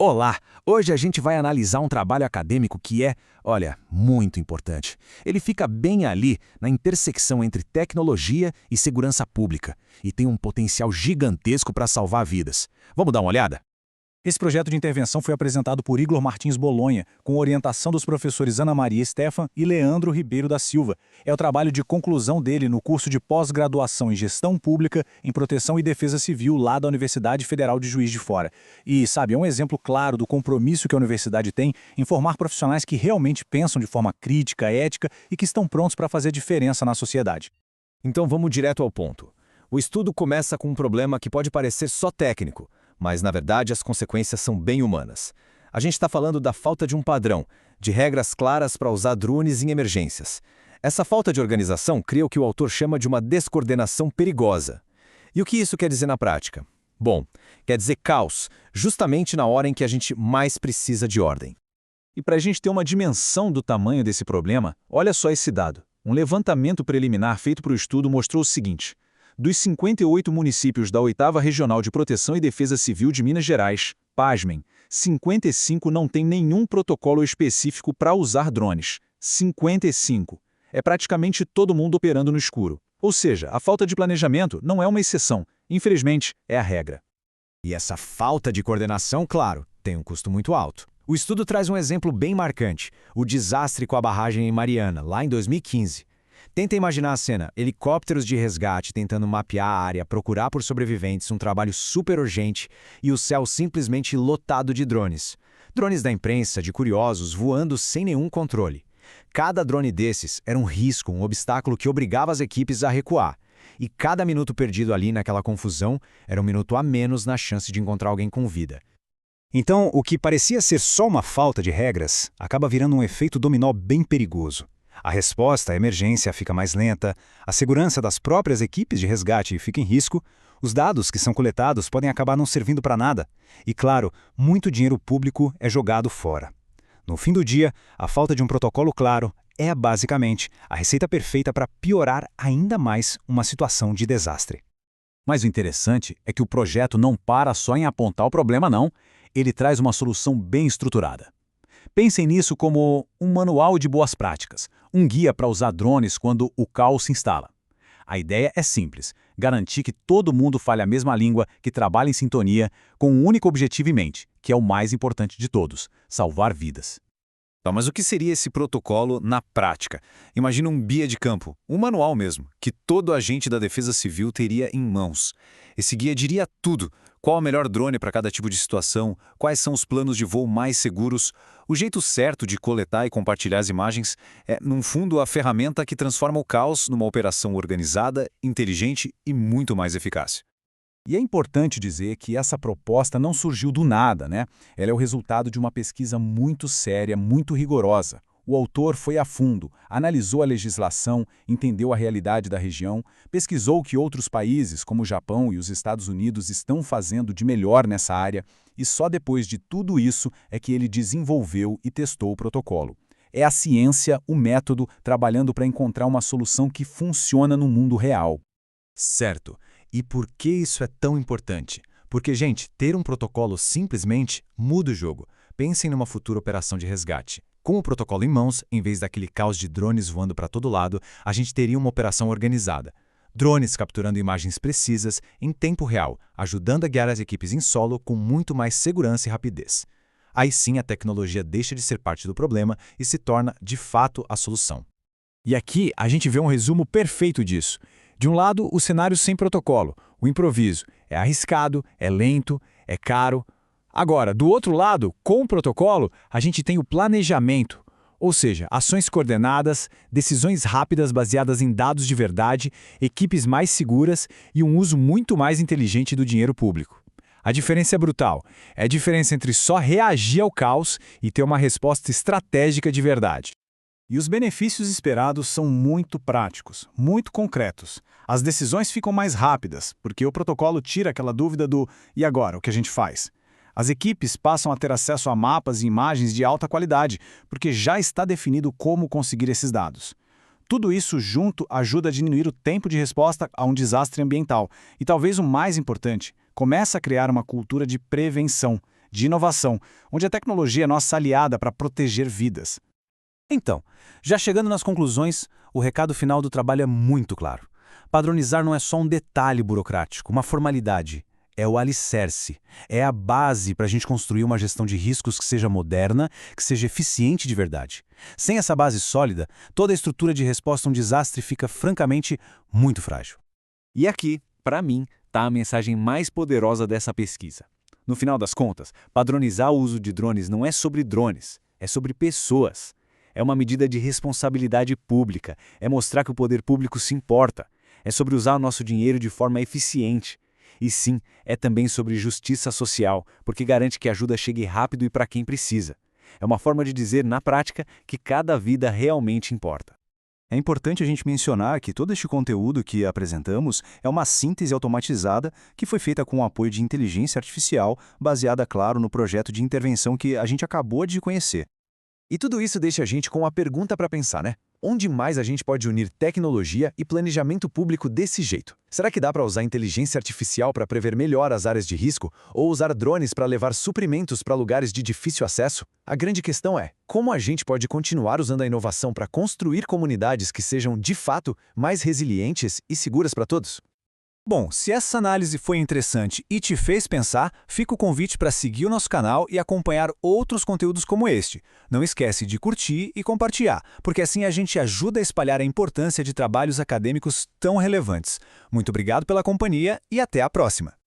Olá! Hoje a gente vai analisar um trabalho acadêmico que é, olha, muito importante. Ele fica bem ali, na intersecção entre tecnologia e segurança pública, e tem um potencial gigantesco para salvar vidas. Vamos dar uma olhada? Esse projeto de intervenção foi apresentado por Igor Martins Bolonha, com orientação dos professores Ana Maria Stefan e Leandro Ribeiro da Silva. É o trabalho de conclusão dele no curso de pós-graduação em Gestão Pública em Proteção e Defesa Civil lá da Universidade Federal de Juiz de Fora. E, sabe, é um exemplo claro do compromisso que a universidade tem em formar profissionais que realmente pensam de forma crítica, ética e que estão prontos para fazer diferença na sociedade. Então vamos direto ao ponto. O estudo começa com um problema que pode parecer só técnico, mas na verdade as consequências são bem humanas. A gente está falando da falta de um padrão, de regras claras para usar drones em emergências. Essa falta de organização cria o que o autor chama de uma descoordenação perigosa. E o que isso quer dizer na prática? Bom, quer dizer caos, justamente na hora em que a gente mais precisa de ordem. E para a gente ter uma dimensão do tamanho desse problema, olha só esse dado. Um levantamento preliminar feito para o estudo mostrou o seguinte: dos 58 municípios da 8ª Regional de Proteção e Defesa Civil de Minas Gerais, pasmem, 55 não têm nenhum protocolo específico para usar drones. 55. É praticamente todo mundo operando no escuro. Ou seja, a falta de planejamento não é uma exceção. Infelizmente, é a regra. E essa falta de coordenação, claro, tem um custo muito alto. O estudo traz um exemplo bem marcante, o desastre com a barragem em Mariana, lá em 2015. Tenta imaginar a cena, helicópteros de resgate tentando mapear a área, procurar por sobreviventes, um trabalho super urgente, e o céu simplesmente lotado de drones. Drones da imprensa, de curiosos, voando sem nenhum controle. Cada drone desses era um risco, um obstáculo que obrigava as equipes a recuar. E cada minuto perdido ali naquela confusão era um minuto a menos na chance de encontrar alguém com vida. Então, o que parecia ser só uma falta de regras, acaba virando um efeito dominó bem perigoso. A resposta à emergência fica mais lenta, a segurança das próprias equipes de resgate fica em risco, os dados que são coletados podem acabar não servindo para nada. E, claro, muito dinheiro público é jogado fora. No fim do dia, a falta de um protocolo claro é, basicamente, a receita perfeita para piorar ainda mais uma situação de desastre. Mas o interessante é que o projeto não para só em apontar o problema, não. Ele traz uma solução bem estruturada. Pensem nisso como um manual de boas práticas, um guia para usar drones quando o caos se instala. A ideia é simples, garantir que todo mundo fale a mesma língua, que trabalhe em sintonia, com um único objetivo em mente, que é o mais importante de todos: salvar vidas. Tá, mas o que seria esse protocolo na prática? Imagina um guia de campo, um manual mesmo, que todo agente da Defesa Civil teria em mãos. Esse guia diria tudo: qual o melhor drone para cada tipo de situação, quais são os planos de voo mais seguros. O jeito certo de coletar e compartilhar as imagens é, no fundo, a ferramenta que transforma o caos numa operação organizada, inteligente e muito mais eficaz. E é importante dizer que essa proposta não surgiu do nada, né? Ela é o resultado de uma pesquisa muito séria, muito rigorosa. O autor foi a fundo, analisou a legislação, entendeu a realidade da região, pesquisou o que outros países, como o Japão e os Estados Unidos, estão fazendo de melhor nessa área, e só depois de tudo isso é que ele desenvolveu e testou o protocolo. É a ciência, o método, trabalhando para encontrar uma solução que funciona no mundo real. Certo. E por que isso é tão importante? Porque, gente, ter um protocolo simplesmente muda o jogo. Pensem numa futura operação de resgate. Com o protocolo em mãos, em vez daquele caos de drones voando para todo lado, a gente teria uma operação organizada. Drones capturando imagens precisas, em tempo real, ajudando a guiar as equipes em solo com muito mais segurança e rapidez. Aí sim a tecnologia deixa de ser parte do problema e se torna, de fato, a solução. E aqui a gente vê um resumo perfeito disso. De um lado, o cenário sem protocolo, o improviso. É arriscado, é lento, é caro. Agora, do outro lado, com o protocolo, a gente tem o planejamento, ou seja, ações coordenadas, decisões rápidas baseadas em dados de verdade, equipes mais seguras e um uso muito mais inteligente do dinheiro público. A diferença é brutal. É a diferença entre só reagir ao caos e ter uma resposta estratégica de verdade. E os benefícios esperados são muito práticos, muito concretos. As decisões ficam mais rápidas, porque o protocolo tira aquela dúvida do "e agora, o que a gente faz?". As equipes passam a ter acesso a mapas e imagens de alta qualidade, porque já está definido como conseguir esses dados. Tudo isso junto ajuda a diminuir o tempo de resposta a um desastre ambiental. E talvez o mais importante, começa a criar uma cultura de prevenção, de inovação, onde a tecnologia é nossa aliada para proteger vidas. Então, já chegando nas conclusões, o recado final do trabalho é muito claro. Padronizar não é só um detalhe burocrático, uma formalidade. É o alicerce, é a base para a gente construir uma gestão de riscos que seja moderna, que seja eficiente de verdade. Sem essa base sólida, toda a estrutura de resposta a um desastre fica, francamente, muito frágil. E aqui, para mim, está a mensagem mais poderosa dessa pesquisa. No final das contas, padronizar o uso de drones não é sobre drones, é sobre pessoas. É uma medida de responsabilidade pública, é mostrar que o poder público se importa, é sobre usar o nosso dinheiro de forma eficiente. E sim, é também sobre justiça social, porque garante que a ajuda chegue rápido e para quem precisa. É uma forma de dizer, na prática, que cada vida realmente importa. É importante a gente mencionar que todo este conteúdo que apresentamos é uma síntese automatizada que foi feita com o apoio de inteligência artificial, baseada, claro, no projeto de intervenção que a gente acabou de conhecer. E tudo isso deixa a gente com uma pergunta para pensar, né? Onde mais a gente pode unir tecnologia e planejamento público desse jeito? Será que dá para usar inteligência artificial para prever melhor as áreas de risco ou usar drones para levar suprimentos para lugares de difícil acesso? A grande questão é, como a gente pode continuar usando a inovação para construir comunidades que sejam, de fato, mais resilientes e seguras para todos? Bom, se essa análise foi interessante e te fez pensar, fica o convite para seguir o nosso canal e acompanhar outros conteúdos como este. Não esquece de curtir e compartilhar, porque assim a gente ajuda a espalhar a importância de trabalhos acadêmicos tão relevantes. Muito obrigado pela companhia e até a próxima!